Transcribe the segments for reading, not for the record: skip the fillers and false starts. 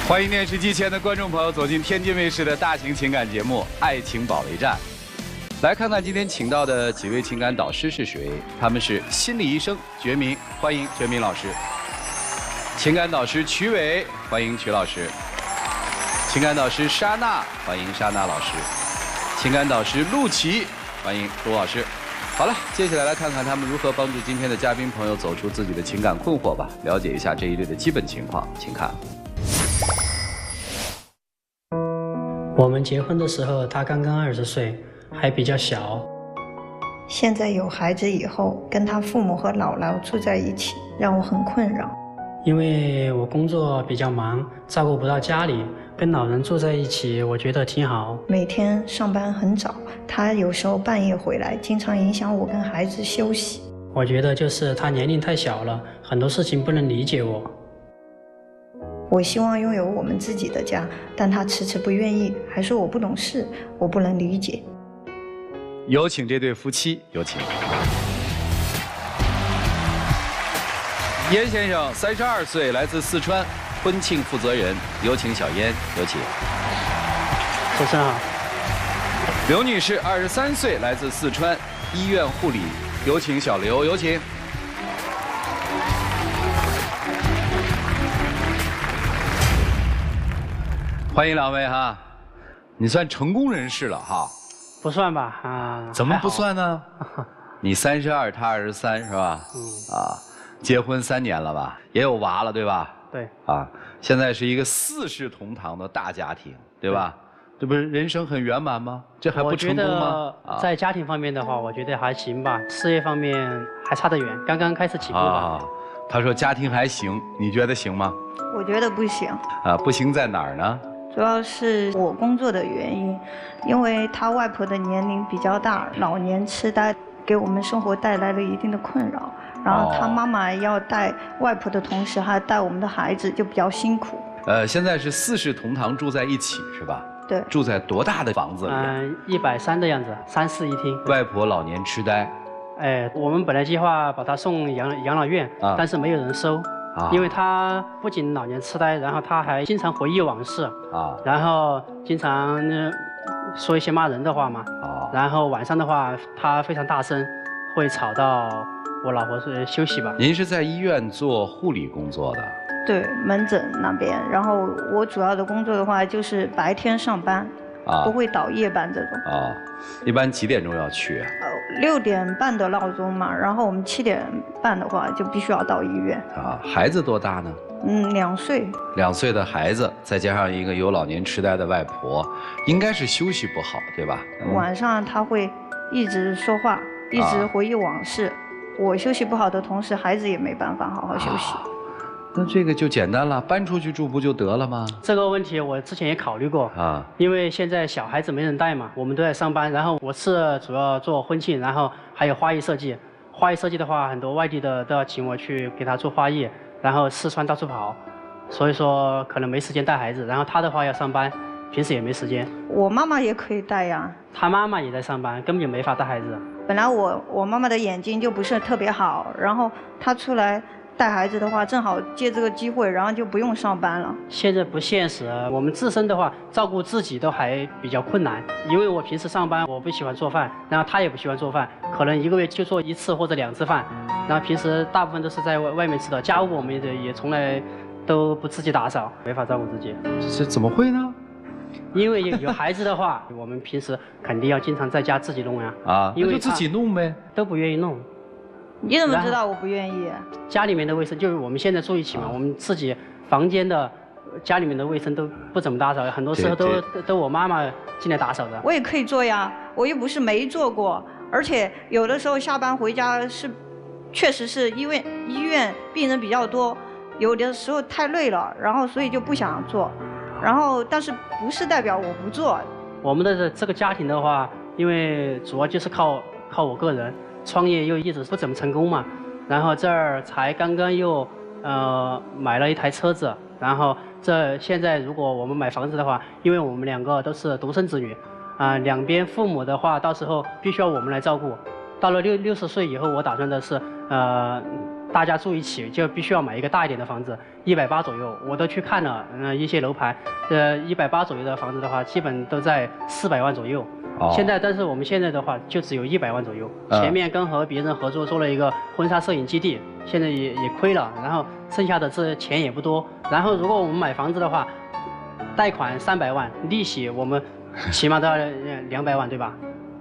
欢迎电视机前的观众朋友走进天津卫视的大型情感节目《爱情保卫战》，来看看今天请到的几位情感导师是谁？他们是心理医生觉民，欢迎觉民老师；情感导师曲伟，欢迎曲老师；情感导师莎娜，欢迎莎娜老师；情感导师陆琪，欢迎陆老师。好了，接下来来看看他们如何帮助今天的嘉宾朋友走出自己的情感困惑吧，了解一下这一对的基本情况，请看。我们结婚的时候，他刚刚20岁，还比较小。现在有孩子以后，跟他父母和姥姥住在一起，让我很困扰。因为我工作比较忙，照顾不到家里，跟老人住在一起，我觉得挺好。每天上班很早，他有时候半夜回来，经常影响我跟孩子休息。我觉得就是他年龄太小了，很多事情不能理解我。我希望拥有我们自己的家，但他迟迟不愿意，还说我不懂事，我不能理解。有请这对夫妻，有请。燕先生32岁，来自四川，婚庆负责人，有请小燕，有请。主持人好。刘女士23岁，来自四川，医院护理，有请小刘，有请。欢迎两位哈，你算成功人士了哈？不算吧啊？怎么不算呢？你32，他23是吧？结婚3年了吧？也有娃了对吧？对。现在是一个4世同堂的大家庭，对吧？这不是人生很圆满吗？这还不成功吗？在家庭方面的话，我觉得还行吧。事业方面还差得远，刚刚开始起步吧。他说家庭还行，你觉得行吗？我觉得不行。不行在哪儿呢？主要是我工作的原因，因为他外婆的年龄比较大，老年痴呆给我们生活带来了一定的困扰。然后他妈妈要带外婆的同时还带我们的孩子，就比较辛苦。现在是4世同堂住在一起是吧？对。住在多大的房子里？130的样子，3室1厅。外婆老年痴呆。我们本来计划把她送养老院，但是没有人收。因为他不仅老年痴呆，然后他还经常回忆往事然后经常说一些骂人的话嘛然后晚上的话他非常大声，会吵到我老婆休息吧。您是在医院做护理工作的？对，门诊那边。然后我主要的工作的话就是白天上班不会倒夜班这种一般几点钟要去？6点半的闹钟嘛，然后我们7点半的话就必须要到医院。孩子多大呢？2岁。2岁的孩子，再加上一个有老年痴呆的外婆，应该是休息不好，对吧？晚上他会一直说话，一直回忆往事。我休息不好的同时，孩子也没办法好好休息。那这个就简单了，搬出去住不就得了吗？这个问题我之前也考虑过因为现在小孩子没人带嘛，我们都在上班，然后我是主要做婚庆，然后还有花艺设计。花艺设计的话，很多外地的都要请我去给他做花艺，然后四川到处跑，所以说可能没时间带孩子。然后他的话要上班，平时也没时间。我妈妈也可以带呀。他妈妈也在上班，根本就没法带孩子。本来我妈妈的眼睛就不是特别好，然后她出来带孩子的话，正好借这个机会，然后就不用上班了。现在不现实，我们自身的话，照顾自己都还比较困难。因为我平时上班，我不喜欢做饭，然后他也不喜欢做饭，可能1个月就做1次或者2次饭，然后平时大部分都是在外面吃的。家务我们也从来都不自己打扫，没法照顾自己。这怎么会呢？因为有孩子的话，我们平时肯定要经常在家自己弄呀。因为就自己弄呗。都不愿意弄。你怎么知道我不愿意？家里面的卫生就是我们现在住一起嘛，我们自己房间的、家里面的卫生都不怎么打扫，很多时候都我妈妈进来打扫的。我也可以做呀，我又不是没做过，而且有的时候下班回家确实是医院病人比较多，有的时候太累了，然后所以就不想做，然后但是不是代表我不做。我们的这个家庭的话，因为主要就是靠我个人。创业又一直不怎么成功嘛，然后这儿才刚刚又买了一台车子，然后现在如果我们买房子的话，因为我们2个都是独生子女两边父母的话到时候必须要我们来照顾。到了60岁以后，我打算的是大家住一起就必须要买一个大一点的房子，180左右，我都去看了，一些楼盘，180左右的房子的话，基本都在400万左右。现在，但是我们现在的话，就只有100万左右。前面和别人合作做了一个婚纱摄影基地，现在也亏了，然后剩下的这钱也不多。然后如果我们买房子的话，贷款300万，利息我们起码都要200万，对吧？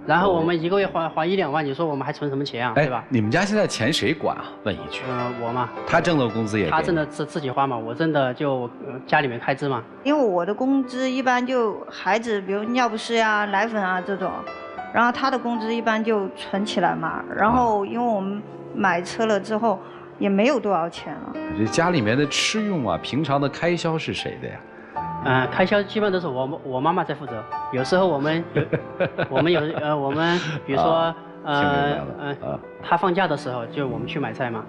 然后我们一个月花1-2万，你说我们还存什么钱啊？对吧？你们家现在钱谁管啊？问一句。我嘛。他挣的工资也。他挣的自己花嘛，我挣的就家里面开支嘛。因为我的工资一般就孩子，比如尿不湿呀、奶粉啊这种，然后他的工资一般就存起来嘛。然后因为我们买车了之后也没有多少钱了。这家里面的吃用啊，平常的开销是谁的呀？开销基本都是我妈妈在负责，有时候我们比如说她放假的时候就我们去买菜嘛，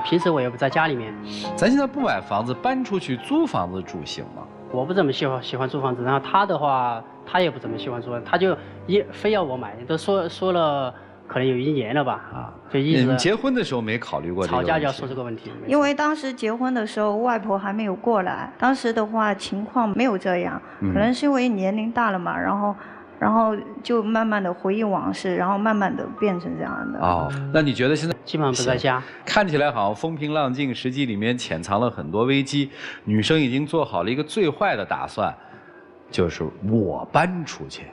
平时我也不在家里面。咱现在不买房子，搬出去租房子住行吗？我不怎么喜欢租房子，然后她的话，她也不怎么喜欢租，她就非要我买，都说了。可能有1年了吧，就一直。你结婚的时候没考虑过这个问题？吵架就要说这个问题。因为当时结婚的时候，外婆还没有过来，当时的话情况没有这样，可能是因为年龄大了嘛，然后就慢慢的回忆往事，然后慢慢的变成这样的。那你觉得现在基本上不在家？看起来好像风平浪静，实际里面潜藏了很多危机。女生已经做好了一个最坏的打算，就是我搬出去。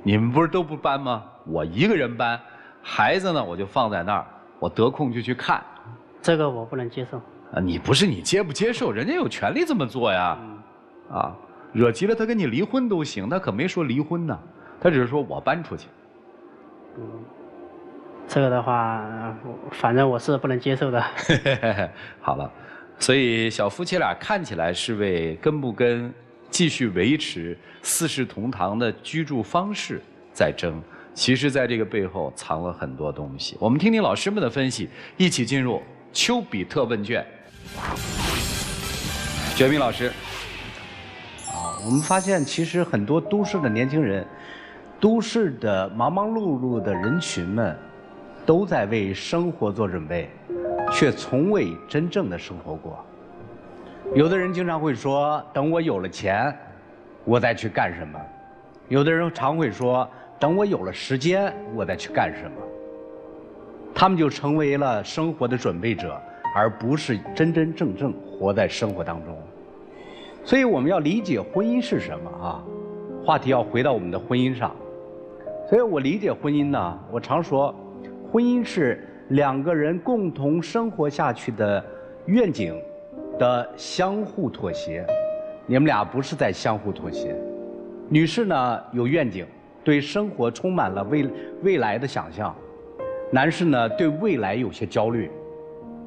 你们不是都不搬吗？我一个人搬，孩子呢我就放在那儿，我得空就去看。这个我不能接受。你不是你接不接受，人家有权利这么做呀。惹急了他跟你离婚都行，他可没说离婚呢，他只是说我搬出去。这个的话，反正我是不能接受的。好了，所以小夫妻俩看起来是为跟不跟继续维持四世同堂的居住方式在争，其实在这个背后藏了很多东西。我们听听老师们的分析，一起进入丘比特问卷。觉明老师，我们发现其实很多都市的年轻人，都市的忙忙碌碌的人群们，都在为生活做准备，却从未真正的生活过。有的人经常会说，等我有了钱，我再去干什么；有的人常会说，等我有了时间，我再去干什么。他们就成为了生活的准备者，而不是真真正正活在生活当中。所以我们要理解婚姻是什么啊？话题要回到我们的婚姻上。所以我理解婚姻呢，我常说，婚姻是2个人共同生活下去的愿景的相互妥协。你们俩不是在相互妥协。女士呢有愿景，对生活充满了未来的想象；男士呢对未来有些焦虑，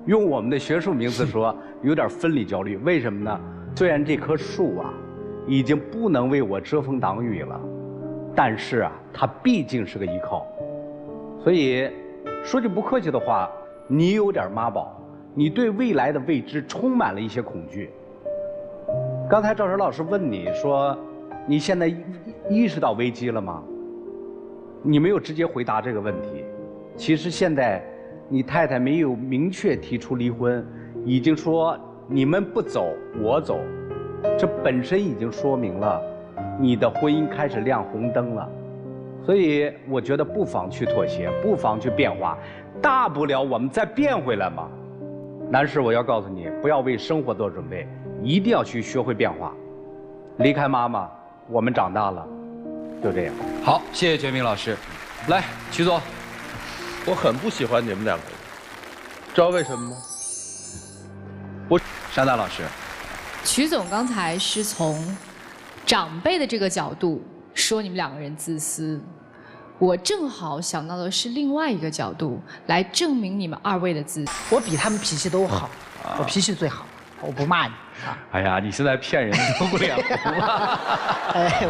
用我们的学术名词说，有点分离焦虑。为什么呢？虽然这棵树啊已经不能为我遮风挡雨了，但是啊它毕竟是个依靠。所以说句不客气的话，你有点妈宝，你对未来的未知充满了一些恐惧。刚才赵晨老师问你说，你现在意识到危机了吗？你没有直接回答这个问题。其实现在你太太没有明确提出离婚，已经说你们不走我走，这本身已经说明了你的婚姻开始亮红灯了。所以我觉得不妨去妥协，不妨去变化，大不了我们再变回来嘛。男士，我要告诉你，不要为生活做准备，一定要去学会变化。离开妈妈，我们长大了，就这样。好，谢谢觉明老师。来，曲总，我很不喜欢你们2个人，知道为什么吗？山大老师，曲总刚才是从长辈的这个角度说你们2个人自私，我正好想到的是另外一个角度来证明你们2位的自私。我比他们脾气都好，我脾气最好，我不骂你啊。哎呀，你现在骗人都不脸红了。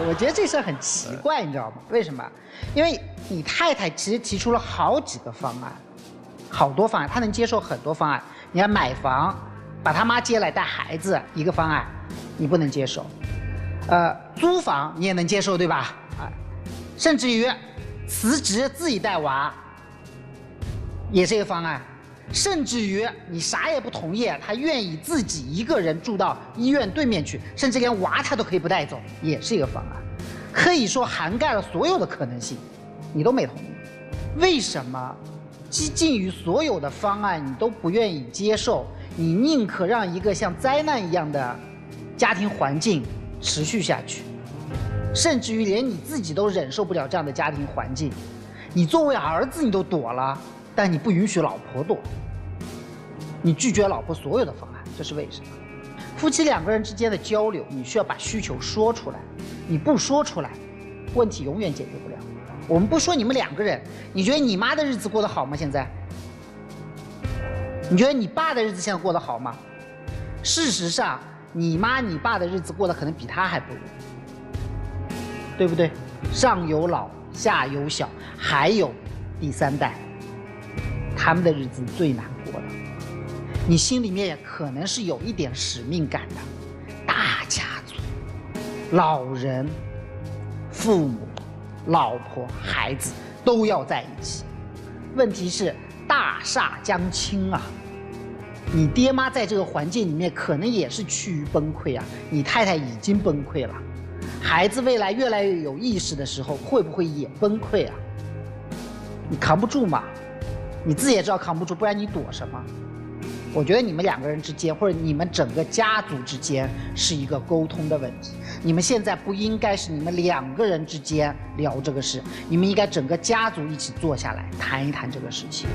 我觉得这事很奇怪，你知道吗？为什么？因为你太太其实提出了好几个方案，好多方案，她能接受很多方案。你要买房，把他妈接来带孩子，一个方案，你不能接受。租房你也能接受，对吧？甚至于辞职自己带娃，也是一个方案。甚至于你啥也不同意，他愿意自己一个人住到医院对面去，甚至连娃他都可以不带走，也是一个方案。可以说涵盖了所有的可能性，你都没同意。为什么几近于所有的方案你都不愿意接受？你宁可让一个像灾难一样的家庭环境持续下去，甚至于连你自己都忍受不了这样的家庭环境。你作为儿子你都躲了，但你不允许老婆躲，你拒绝老婆所有的方案，这是为什么？夫妻两个人之间的交流，你需要把需求说出来，你不说出来，问题永远解决不了。我们不说你们两个人，你觉得你妈的日子过得好吗？现在，你觉得你爸的日子现在过得好吗？事实上，你妈你爸的日子过得可能比他还不如，对不对？上有老，下有小，还有第三代，他们的日子最难过了。你心里面也可能是有一点使命感的，大家族，老人、父母、老婆、孩子都要在一起。问题是大厦将倾啊！你爹妈在这个环境里面可能也是趋于崩溃啊，你太太已经崩溃了，孩子未来越来越有意识的时候，会不会也崩溃啊？你扛不住嘛？你自己也知道扛不住，不然你躲什么？我觉得你们两个人之间，或者你们整个家族之间，是一个沟通的问题。你们现在不应该是你们两个人之间聊这个事，你们应该整个家族一起坐下来谈一谈这个事情。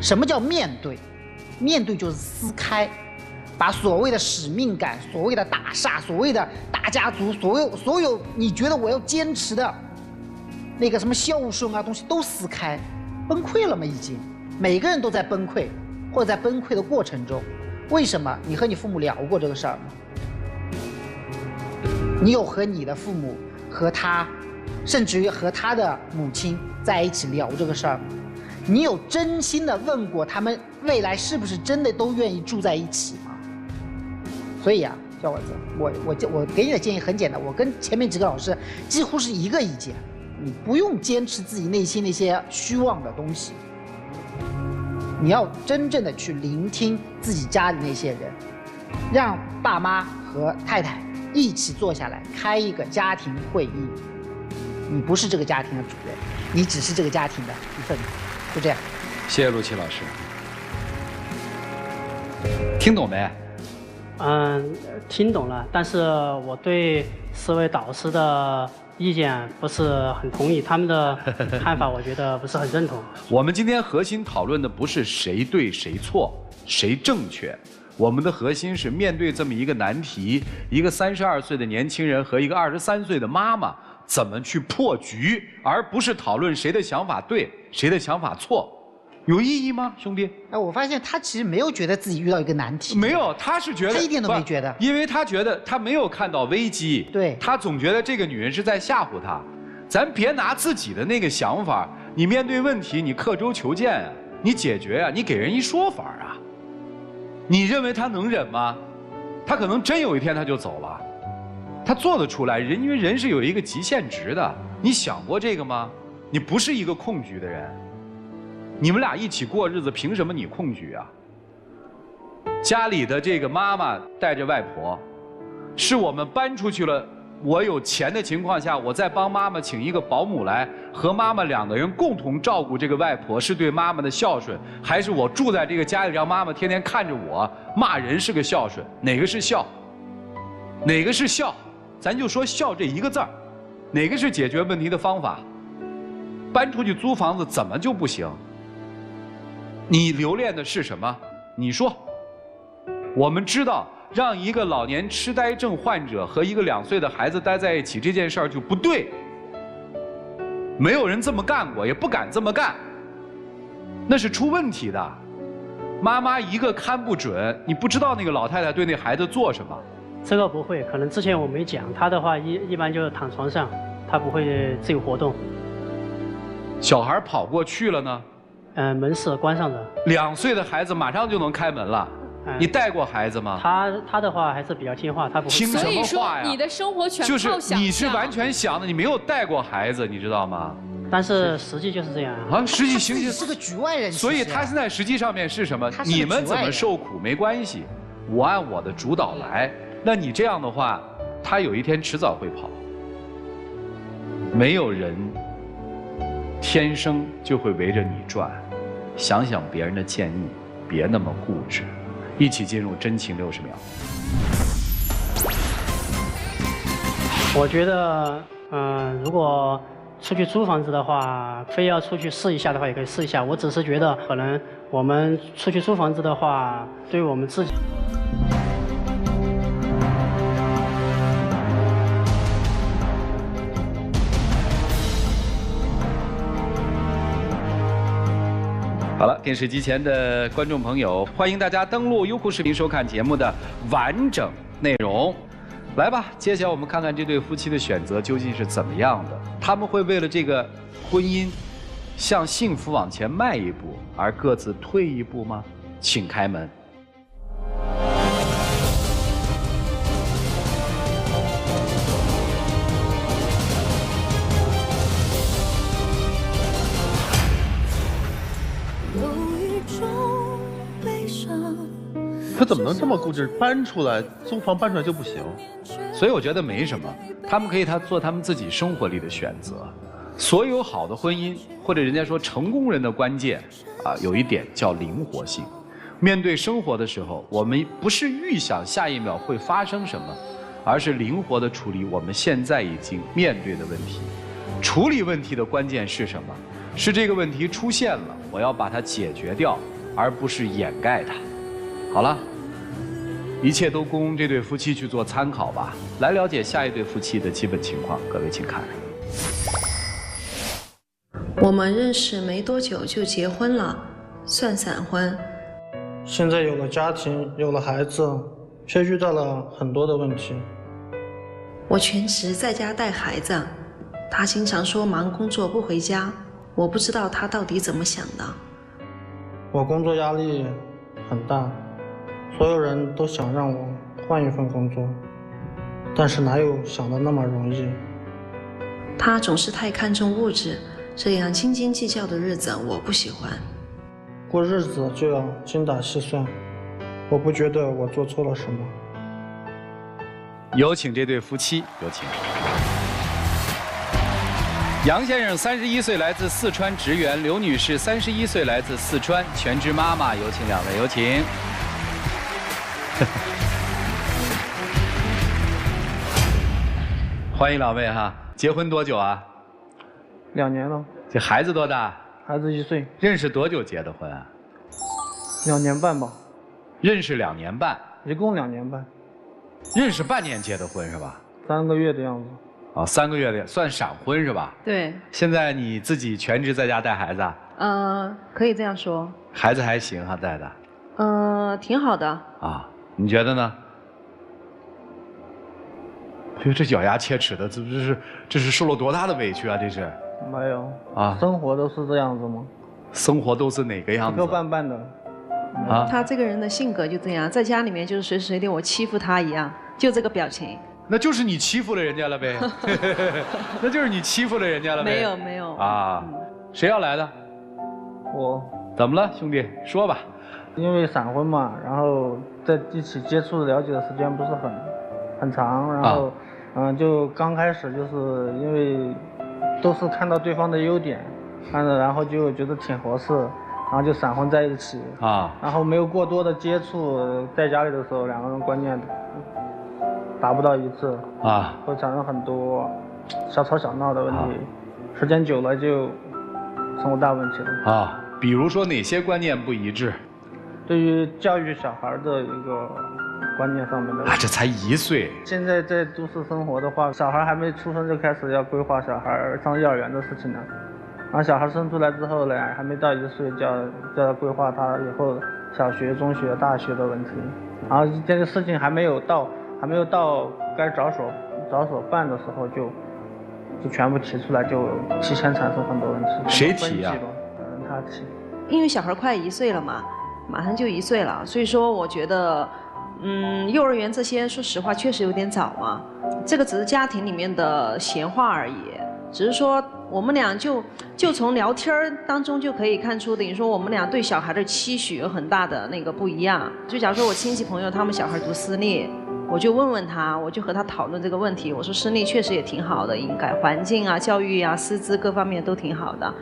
什么叫面对？面对就是撕开，把所谓的使命感、所谓的大厦、所谓的大家族、所有你觉得我要坚持的那个什么孝顺啊东西都撕开，崩溃了吗？已经，每个人都在崩溃，或者在崩溃的过程中。为什么？你和你父母聊过这个事儿吗？你有和你的父母和他，甚至于和他的母亲在一起聊这个事儿吗？你有真心的问过他们未来是不是真的都愿意住在一起吗？所以啊，小伙子，我给你的建议很简单，我跟前面几个老师几乎是一个意见，你不用坚持自己内心那些虚妄的东西，你要真正的去聆听自己家里那些人，让爸妈和太太一起坐下来开一个家庭会议。你不是这个家庭的主人，你只是这个家庭的一份子。就这样，谢谢陆琪老师。听懂没？听懂了，但是我对4位导师的意见不是很同意，他们的看法我觉得不是很认同。我们今天核心讨论的不是谁对谁错，谁正确，我们的核心是面对这么一个难题，一个32岁的年轻人和一个23岁的妈妈怎么去破局，而不是讨论谁的想法对，谁的想法错，有意义吗，兄弟？哎，我发现他其实没有觉得自己遇到一个难题，没有，他是觉得他一点都没觉得，因为他觉得他没有看到危机，对，他总觉得这个女人是在吓唬他。咱别拿自己的那个想法，你面对问题你刻舟求剑啊，你解决啊，你给人一说法啊。你认为他能忍吗？他可能真有一天他就走了。他做得出来，因为人是有一个极限值的，你想过这个吗？你不是一个控局的人，你们俩一起过日子，凭什么你控局啊？家里的这个妈妈带着外婆，是我们搬出去了，我有钱的情况下，我再帮妈妈请一个保姆来，和妈妈两个人共同照顾这个外婆，是对妈妈的孝顺，还是我住在这个家里，让妈妈天天看着我骂人是个孝顺？哪个是孝？哪个是孝？咱就说孝这一个字儿，哪个是解决问题的方法？搬出去租房子怎么就不行？你留恋的是什么？你说。我们知道，让一个老年痴呆症患者和一个2岁的孩子待在一起，这件事儿就不对。没有人这么干过，也不敢这么干，那是出问题的。妈妈一个看不准，你不知道那个老太太对那孩子做什么。这个不会，可能之前我没讲，他的话一般就是躺床上，他不会自由活动。小孩跑过去了呢？门是关上的。2岁的孩子马上就能开门了。你带过孩子吗？他的话还是比较听话，他不会听什么话呀？所以说你的生活全靠就是想象。你是完全想的，你没有带过孩子，你知道吗？但是实际就是这样啊。实际行是个局外人，所以他现在实际上面是什么？你们怎么受苦没关系，我按我的主导来。那你这样的话，他有一天迟早会跑。没有人天生就会围着你转。想想别人的建议，别那么固执。一起进入真情60秒。我觉得，如果出去租房子的话，非要出去试一下的话，也可以试一下。我只是觉得，可能我们出去租房子的话，对于我们自己。好了，电视机前的观众朋友，欢迎大家登录优酷视频收看节目的完整内容。来吧，接下来我们看看这对夫妻的选择究竟是怎么样的？他们会为了这个婚姻向幸福往前迈一步，而各自退一步吗？请开门。他怎么能这么固执？搬出来，租房搬出来就不行？所以我觉得没什么，他们可以做他们自己生活里的选择。所有好的婚姻，或者人家说成功人的关键，有一点叫灵活性。面对生活的时候，我们不是预想下一秒会发生什么，而是灵活地处理我们现在已经面对的问题。处理问题的关键是什么？是这个问题出现了，我要把它解决掉，而不是掩盖它。好了，一切都供这对夫妻去做参考吧。来了解下一对夫妻的基本情况，各位请看。我们认识没多久就结婚了，算闪婚。现在有了家庭，有了孩子，却遇到了很多的问题。我全职在家带孩子，他经常说忙工作不回家，我不知道他到底怎么想的。我工作压力很大，所有人都想让我换一份工作，但是哪有想的那么容易？他总是太看重物质，这样斤斤计较的日子我不喜欢。过日子就要精打细算，我不觉得我做错了什么。有请这对夫妻，有请。杨先生31岁，来自四川职员；刘女士31岁，来自四川，全职妈妈。有请两位，有请。欢迎两位哈！结婚多久啊？2年了。这孩子多大？孩子1岁。认识多久结的婚啊？2年半吧。认识2年半。一共2年半。认识半年结的婚是吧？3个月的样子。3个月的算闪婚是吧？对。现在你自己全职在家带孩子啊？可以这样说。孩子还行哈，带的。挺好的。啊，你觉得呢？这咬牙切齿的，这是受了多大的委屈啊！这是。没有啊，生活都是这样子吗？生活都是哪个样子？磕磕绊绊的。啊，他这个人的性格就这样，在家里面就是随时随地我欺负他一样，就这个表情。那就是你欺负了人家了呗，那就是你欺负了人家了呗。没有啊，谁要来的？我。怎么了，兄弟？说吧。因为闪婚嘛，然后在一起接触了解的时间不是很长，然后就刚开始就是因为都是看到对方的优点，然后就觉得挺合适，然后就闪婚在一起啊，然后没有过多的接触，在家里的时候2个人观念达不到一致啊，会产生很多小吵小闹的问题，时间久了就成为大问题了啊。比如说哪些观念不一致？对于教育小孩的一个观念上面的这才1岁。现在在都市生活的话，小孩还没出生就开始要规划小孩上幼儿园的事情了，然后小孩生出来之后呢，还没到1岁就要规划他以后小学、中学、大学的问题，然后这个事情还没有到该着手办的时候就全部提出来，就提前产生很多问题。谁提呀？他提。因为小孩快1岁了嘛，马上就1岁了，所以说我觉得，幼儿园这些说实话确实有点早嘛。这个只是家庭里面的闲话而已，只是说我们俩就从聊天当中就可以看出，等于说我们俩对小孩的期许有很大的那个不一样。就假如说我亲戚朋友他们小孩读私立，我就问问他，我就和他讨论这个问题。我说私立确实也挺好的，应该环境啊、教育啊、师资各方面都挺好的。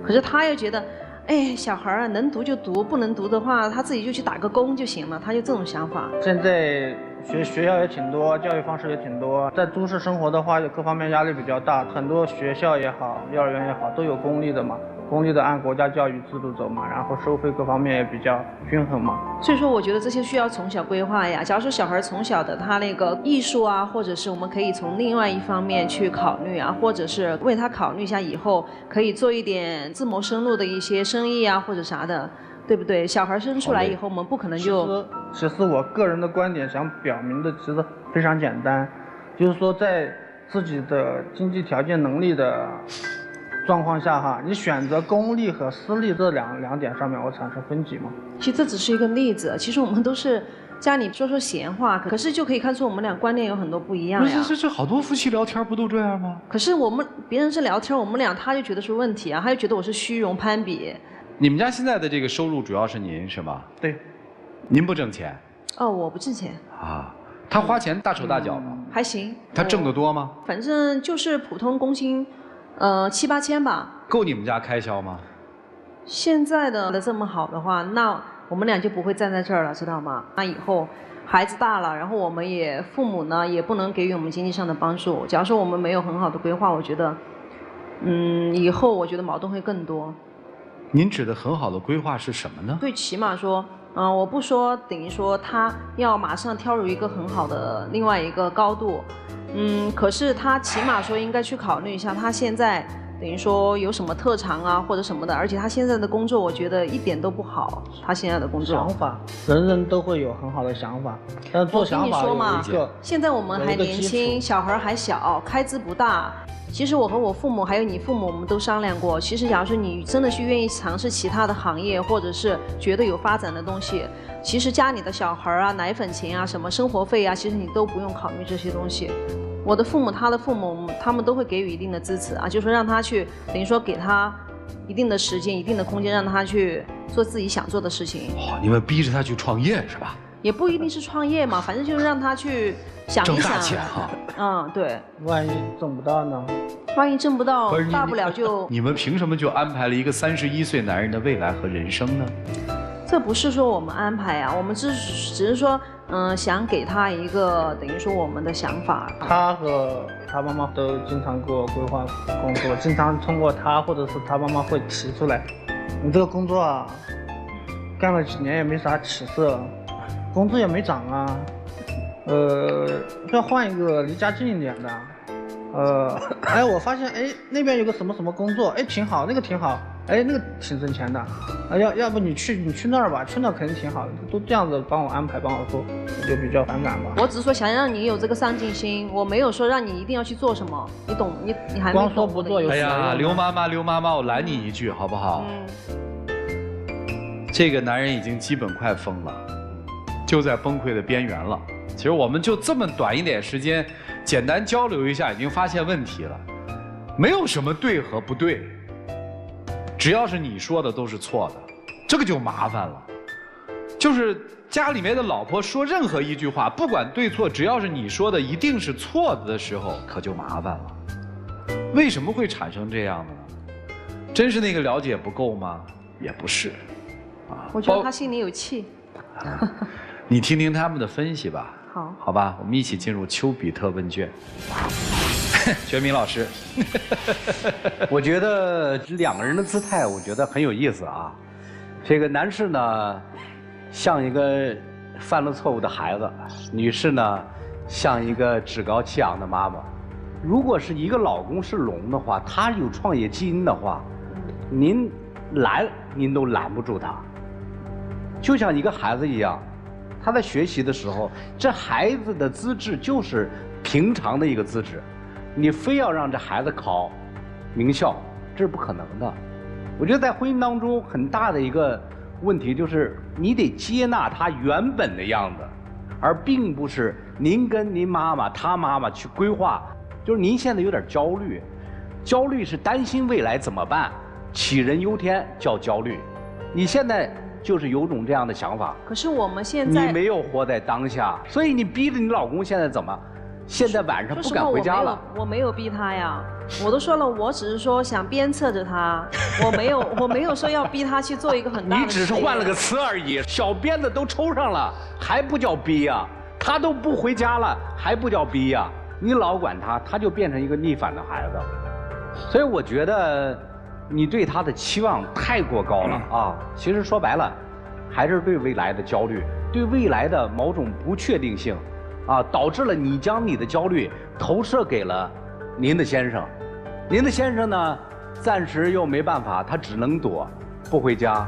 可是他又觉得，哎，小孩啊能读就读，不能读的话他自己就去打个工就行了，他就这种想法。现在学校也挺多，教育方式也挺多。在都市生活的话，各方面压力比较大，很多学校也好，幼儿园也好，都有公立的嘛。公立的按国家教育制度走嘛，然后收费各方面也比较均衡嘛。所以说，我觉得这些需要从小规划呀。假如说小孩从小的他那个艺术啊，或者是我们可以从另外一方面去考虑啊，或者是为他考虑一下以后可以做一点自谋生路的一些生意啊，或者啥的。对不对？小孩生出来以后，我们不可能就……其实我个人的观点想表明的其实非常简单，就是说在自己的经济条件能力的状况下哈，你选择公立和私立这两点上面，我产生分级嘛。其实这只是一个例子，其实我们都是家里说闲话，可是就可以看出我们俩观念有很多不一样呀。这好多夫妻聊天不都这样吗？可是别人是聊天，我们俩他就觉得是问题啊，他就觉得我是虚荣攀比。你们家现在的这个收入主要是您是吗？对，您不挣钱。哦，我不挣钱。啊，他花钱大手大脚吗？还行。他挣得多吗？反正就是普通工薪，7、8千吧。够你们家开销吗？现在的这么好的话，那我们俩就不会站在这儿了，知道吗？那以后孩子大了，然后我们父母呢也不能给予我们经济上的帮助。假如说我们没有很好的规划，我觉得，以后我觉得矛盾会更多。您指的很好的规划是什么呢？最起码说，我不说等于说他要马上跳入一个很好的另外一个高度，可是他起码说应该去考虑一下他现在等于说有什么特长啊或者什么的，而且他现在的工作我觉得一点都不好，他现在的工作。想法，人人都会有很好的想法，但是做想法有一个。现在我们还年轻，小孩还小，开支不大。其实我和我父母还有你父母，我们都商量过。其实，假如说你真的去愿意尝试其他的行业，或者是觉得有发展的东西，其实家里的小孩啊、奶粉钱啊、什么生活费啊，其实你都不用考虑这些东西。我的父母、他的父母，他们都会给予一定的支持啊，就是说让他去，等于说给他一定的时间、一定的空间，让他去做自己想做的事情。哦，你们逼着他去创业是吧？也不一定是创业嘛，反正就是让他去想一想。挣大钱哈。对。万一挣不到呢？万一挣不到，大不了就……你们凭什么就安排了一个31岁男人的未来和人生呢？这不是说我们安排呀，我们只是说，想给他一个等于说我们的想法。他和他妈妈都经常给我规划工作，经常通过他或者是他妈妈会提出来，你这个工作啊，干了几年也没啥起色，工资也没涨啊，要换一个离家近一点的。我发现那边有个什么什么工作，挺好，那个挺好，那个挺挣钱的，要不你去那儿吧，去那儿肯定挺好的，都这样子帮我安排帮我做，我就比较反感吧。我只是说想让你有这个上进心，我没有说让你一定要去做什么，你懂？你还没懂。光说不做有什么用？刘妈妈，我拦你一句好不好？这个男人已经基本快疯了，就在崩溃的边缘了。其实我们就这么短一点时间，简单交流一下，已经发现问题了。没有什么对和不对，只要是你说的都是错的，这个就麻烦了。就是家里面的老婆说任何一句话，不管对错，只要是你说的一定是错的时候，可就麻烦了。为什么会产生这样的呢？真是那个了解不够吗？也不是。我觉得他心里有气。你听听他们的分析吧。好吧，我们一起进入丘比特问卷。全民老师，我觉得两个人的姿态，我觉得很有意思啊。这个男士呢，像一个犯了错误的孩子；女士呢，像一个趾高气扬的妈妈。如果是一个老公是龙的话，他有创业基因的话，您拦您都拦不住他。就像一个孩子一样。他在学习的时候，这孩子的资质就是平常的一个资质，你非要让这孩子考名校，这是不可能的。我觉得在婚姻当中很大的一个问题就是，你得接纳他原本的样子，而并不是您跟您妈妈、他妈妈去规划。就是您现在有点焦虑，焦虑是担心未来怎么办，杞人忧天叫焦虑。你现在就是有种这样的想法。可是我们现在你没有活在当下，所以你逼着你老公现在怎么？现在晚上不敢回家了。我没有逼他呀，我都说了，我只是说想鞭策着他，我没有说要逼他去做一个很大的。你只是换了个词而已，小鞭子都抽上了，还不叫逼呀？他都不回家了，还不叫逼呀？你老管他，他就变成一个逆反的孩子。所以我觉得你对他的期望太过高了啊！其实说白了，还是对未来的焦虑，对未来的某种不确定性。导致了你将你的焦虑投射给了您的先生，您的先生呢，暂时又没办法，他只能躲，不回家，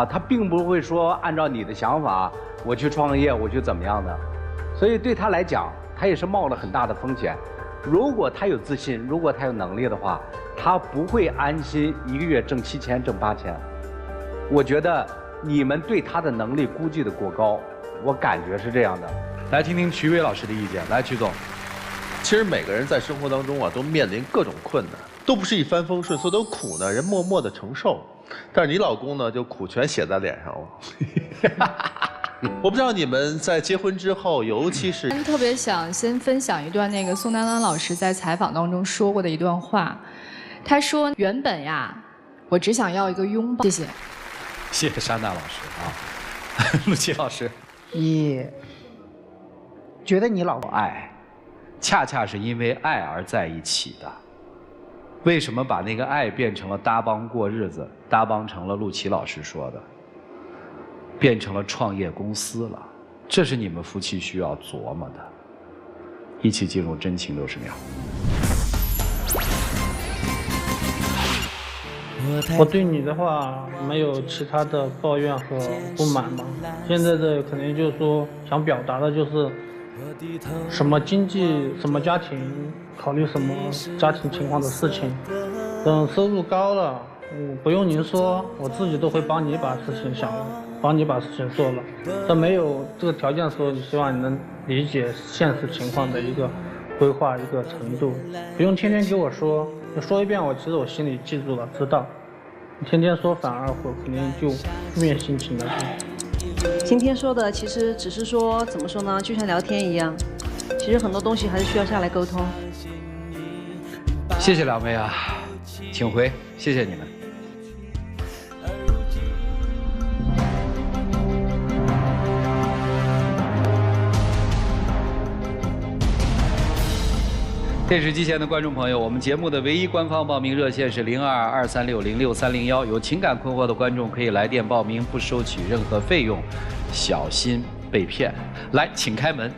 他并不会说按照你的想法，我去创业，我去怎么样的，所以对他来讲，他也是冒了很大的风险。如果他有自信，如果他有能力的话，他不会安心1个月挣7000、挣8000。我觉得你们对他的能力估计的过高，我感觉是这样的。来听听瞿伟老师的意见。来，瞿总，其实每个人在生活当中都面临各种困难，都不是一帆风顺，所有的苦呢，人默默的承受。但是你老公呢，就苦全写在脸上了。我不知道你们在结婚之后，尤其是特别想先分享一段那个宋丹丹老师在采访当中说过的一段话。他说：“原本呀，我只想要一个拥抱。”谢谢。谢谢珊娜老师啊，陆琪老师，你觉得你老公爱，恰恰是因为爱而在一起的。为什么把那个爱变成了搭帮过日子？搭帮成了陆琪老师说的，变成了创业公司了。这是你们夫妻需要琢磨的。一起进入真情60秒。我对你的话没有其他的抱怨和不满吧。现在的可能就是说想表达的就是什么经济、什么家庭，考虑什么家庭情况的事情。等收入高了，不用您说，我自己都会帮你把事情想了，帮你把事情做了。在没有这个条件的时候，希望你能理解现实情况的一个规划一个程度，不用天天给我说，你说一遍其实我心里记住了，知道。你天天说反而我肯定就负面心情了。今天说的其实只是说怎么说呢，就像聊天一样，其实很多东西还是需要下来沟通。谢谢两位啊，请回，谢谢你们。电视机前的观众朋友，我们节目的唯一官方报名热线是0223606301，有情感困惑的观众可以来电报名，不收取任何费用，小心被骗。来，请开门。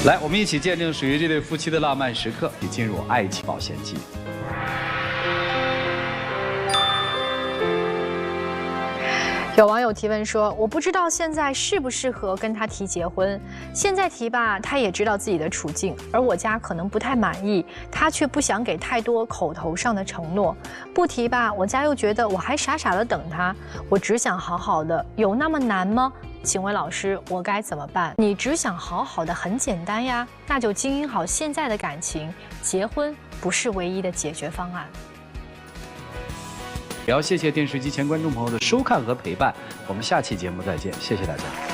来，我们一起见证属于这对夫妻的浪漫时刻，一起进入爱情保险记。有网友提问说：“我不知道现在适不适合跟他提结婚，现在提吧，他也知道自己的处境，而我家可能不太满意，他却不想给太多口头上的承诺。不提吧，我家又觉得我还傻傻的等他，我只想好好的，有那么难吗？请问老师，我该怎么办？你只想好好的很简单呀，那就经营好现在的感情，结婚不是唯一的解决方案。”也要谢谢电视机前观众朋友的收看和陪伴，我们下期节目再见，谢谢大家。